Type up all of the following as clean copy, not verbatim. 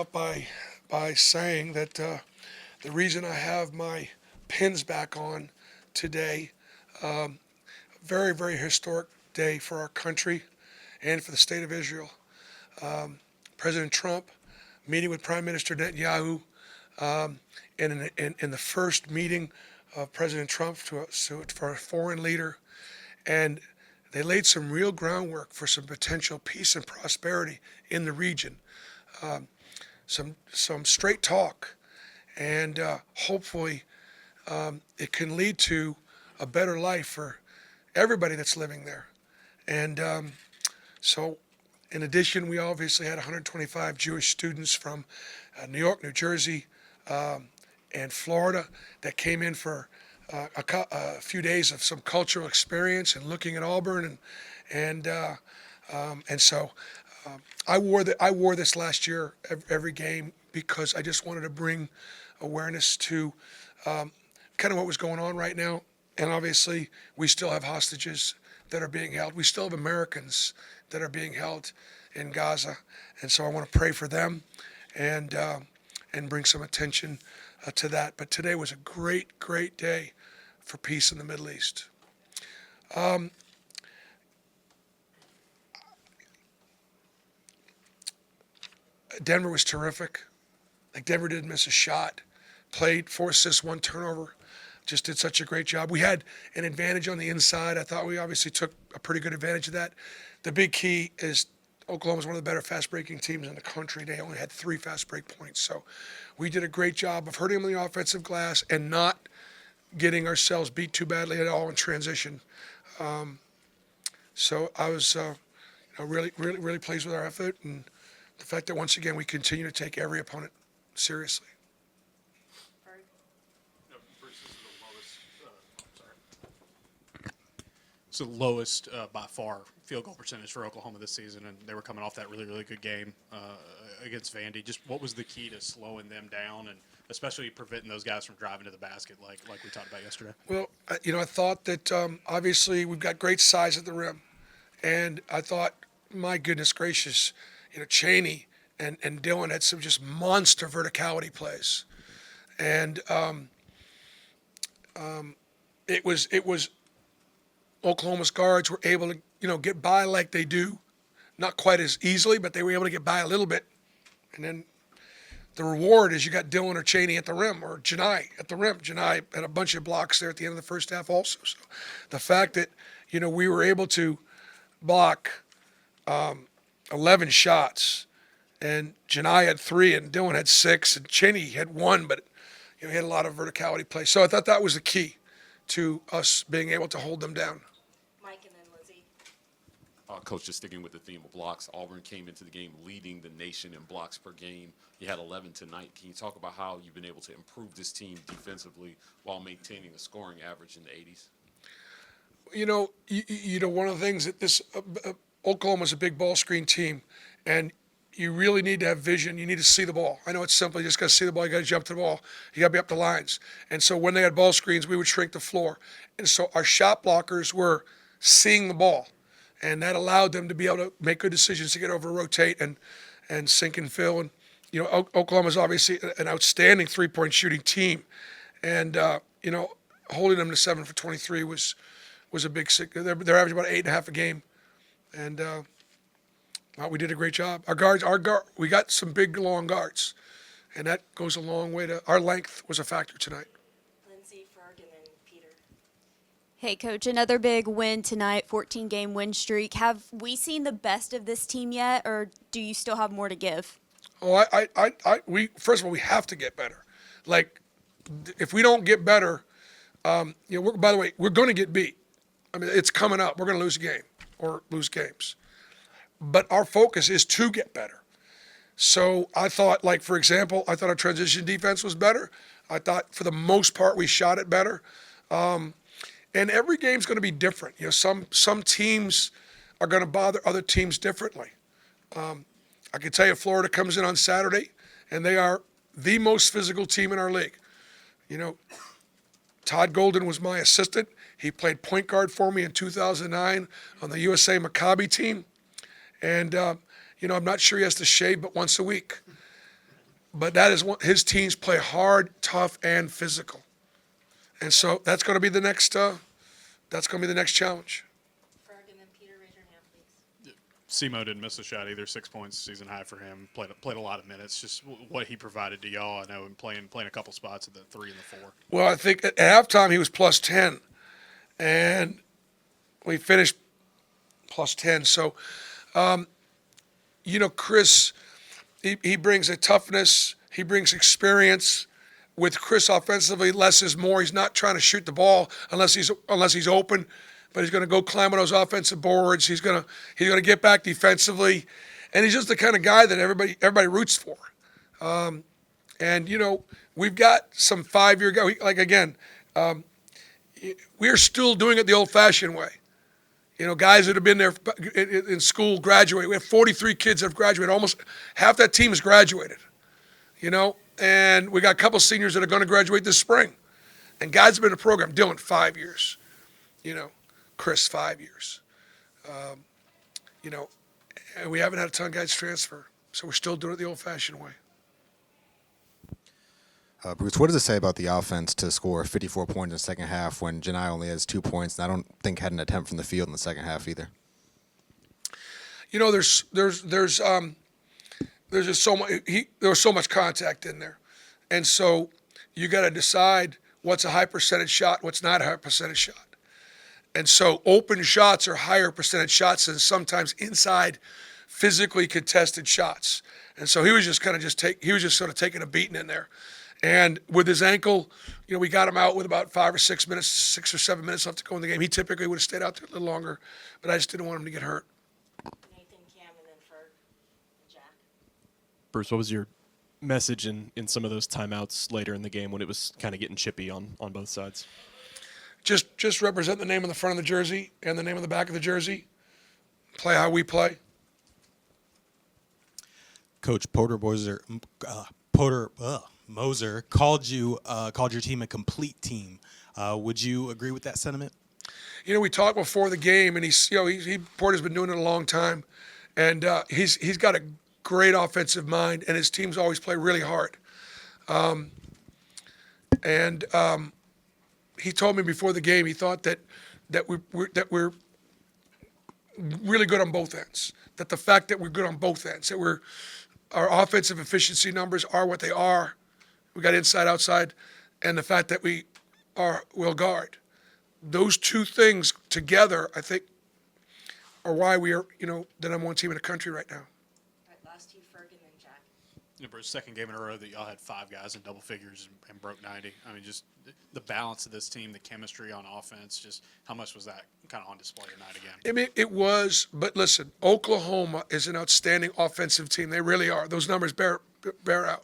off by saying that the reason I have my pins back on today, very, very historic day for our country and for the state of Israel. President Trump meeting with Prime Minister Netanyahu, in the first meeting of President Trump for a foreign leader, and they laid some real groundwork for some potential peace and prosperity in the region. Some straight talk, and hopefully it can lead to a better life for everybody that's living there. And so, in addition, we obviously had 125 Jewish students from New York, New Jersey, and Florida that came in for a few days of some cultural experience and looking at Auburn, and so I wore this last year every game because I just wanted to bring awareness to kind of what was going on right now. And obviously, we still have hostages that are being held. We still have Americans that are being held in Gaza, and so I want to pray for them and bring some attention to that. But today was a great, great day for peace in the Middle East. Denver was terrific. Like, Denver didn't miss a shot. Played 4 assists, 1 turnover. Just did such a great job. We had an advantage on the inside. I thought we obviously took a pretty good advantage of that. The big key is Oklahoma's one of the better fast-breaking teams in the country. They only had 3 fast break points. So we did a great job of hurting them on the offensive glass and not getting ourselves beat too badly at all in transition. So I was really, really, really pleased with our effort and the fact that once again we continue to take every opponent seriously. It's the lowest by far field goal percentage for Oklahoma this season, and they were coming off that really, really good game against Vandy. Just what was the key to slowing them down and especially preventing those guys from driving to the basket like we talked about yesterday? Well, I thought that obviously we've got great size at the rim, and I thought, my goodness gracious, Chaney and Dylan had some just monster verticality plays, and it was Oklahoma's guards were able to, get by like they do, not quite as easily, but they were able to get by a little bit. And then the reward is you got Dylan or Chaney at the rim, or Janai at the rim. Janai had a bunch of blocks there at the end of the first half also. So the fact that, we were able to block 11 shots, and Janai had 3, and Dylan had 6, and Chaney had 1, but he had a lot of verticality play. So I thought that was the key to us being able to hold them down. Coach, just sticking with the theme of blocks, Auburn came into the game leading the nation in blocks per game. You had 11 tonight. Can you talk about how you've been able to improve this team defensively while maintaining a scoring average in the 80s? One of the things that this Oklahoma's a big ball screen team, and you really need to have vision. You need to see the ball. I know it's simple. You just got to see the ball. You got to jump to the ball. You got to be up the lines. And so when they had ball screens, we would shrink the floor. And so our shot blockers were seeing the ball. And that allowed them to be able to make good decisions to get over, rotate, and sink and fill. And, Oklahoma's obviously an outstanding three-point shooting team. And, holding them to 7 for 23 was a big – they're averaging about 8.5 a game. And we did a great job. We got some big, long guards. And that goes a long way to – our length was a factor tonight. Hey, Coach, another big win tonight, 14-game win streak. Have we seen the best of this team yet, or do you still have more to give? Oh, we first of all, we have to get better. Like, if we don't get better, by the way, we're going to get beat. I mean, it's coming up. We're going to lose a game or lose games. But our focus is to get better. So I thought, for example, I thought our transition defense was better. I thought for the most part we shot it better. And every game's going to be different. Some teams are going to bother other teams differently. I can tell you Florida comes in on Saturday, and they are the most physical team in our league. Todd Golden was my assistant. He played point guard for me in 2009 on the USA Maccabi team. And, I'm not sure he has to shave but once a week. but that is what his teams play: hard, tough, and physical. And so that's going to be the next. That's going to be the next challenge. Ferg, and then Peter, raise your hand, please. Simo didn't miss a shot either. 6 points, season high for him. Played a lot of minutes. Just what he provided to y'all. I know him playing a couple spots at the 3 and the 4. Well, I think at halftime he was plus 10, and we finished plus 10. So, Chris, he brings a toughness. He brings experience. With Chris offensively, less is more. He's not trying to shoot the ball unless he's open, but he's going to go climb on those offensive boards. He's going to get back defensively, and he's just the kind of guy that everybody roots for. We've got some 5-year guys. We're still doing it the old-fashioned way. Guys that have been there in school graduate. We have 43 kids that have graduated. Almost half that team has graduated. And we got a couple seniors that are going to graduate this spring. And guys have been in the program. Dylan, 5 years. Chris, 5 years. And we haven't had a ton of guys transfer. So we're still doing it the old-fashioned way. Bruce, what does it say about the offense to score 54 points in the second half when Janai only has 2 points and I don't think had an attempt from the field in the second half either? There's just so much. There was so much contact in there, and so you got to decide what's a high percentage shot, what's not a high percentage shot. And so open shots are higher percentage shots than sometimes inside, physically contested shots. And so he was just sort of taking a beating in there, and with his ankle, we got him out with about 5 or 6 minutes, 6 or 7 minutes left to go in the game. He typically would have stayed out there a little longer, but I just didn't want him to get hurt. Nathan, Cam, and then Ferg, and Jack. Bruce, what was your message in some of those timeouts later in the game when it was kind of getting chippy on both sides? Just represent the name on the front of the jersey and the name on the back of the jersey. Play how we play. Coach Moser called your team a complete team. Would you agree with that sentiment? We talked before the game, and Porter's been doing it a long time, and he's got a great offensive mind, and his teams always play really hard. He told me before the game he thought that we're really good on both ends. That the fact that we're good on both ends, that our offensive efficiency numbers are what they are. We got inside, outside, and the fact that we'll guard. Those two things together, I think, are why we are, the number one team in the country right now. All right, last two, Ferg, and then Jack. Bruce, second game in a row that y'all had 5 guys in double figures and broke 90. I mean, just the balance of this team, the chemistry on offense, just how much was that kind of on display tonight again? I mean, it was, but listen, Oklahoma is an outstanding offensive team. They really are. Those numbers bear out.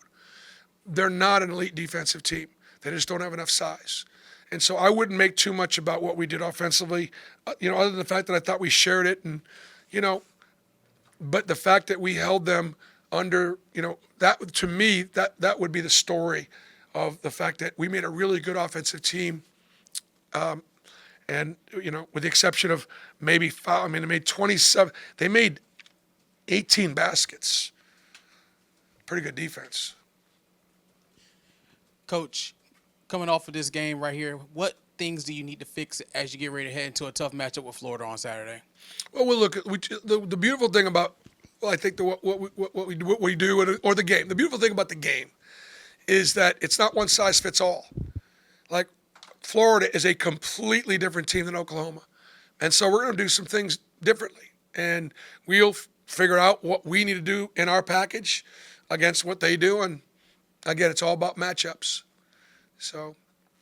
They're not an elite defensive team. They just don't have enough size. And so I wouldn't make too much about what we did offensively, other than the fact that I thought we shared it. And, but the fact that we held them under, that to me, that would be the story of the fact that we made a really good offensive team. And, with the exception of maybe foul, they made 27, they made 18 baskets. Pretty good defense. Coach, coming off of this game right here, what things do you need to fix as you get ready to head into a tough matchup with Florida on Saturday? Well, we'll look at the beautiful thing about, I think what we do or the game. The beautiful thing about the game is that it's not one size fits all. Like Florida is a completely different team than Oklahoma, and so we're going to do some things differently, and we'll figure out what we need to do in our package against what they do. And again, it's all about matchups. So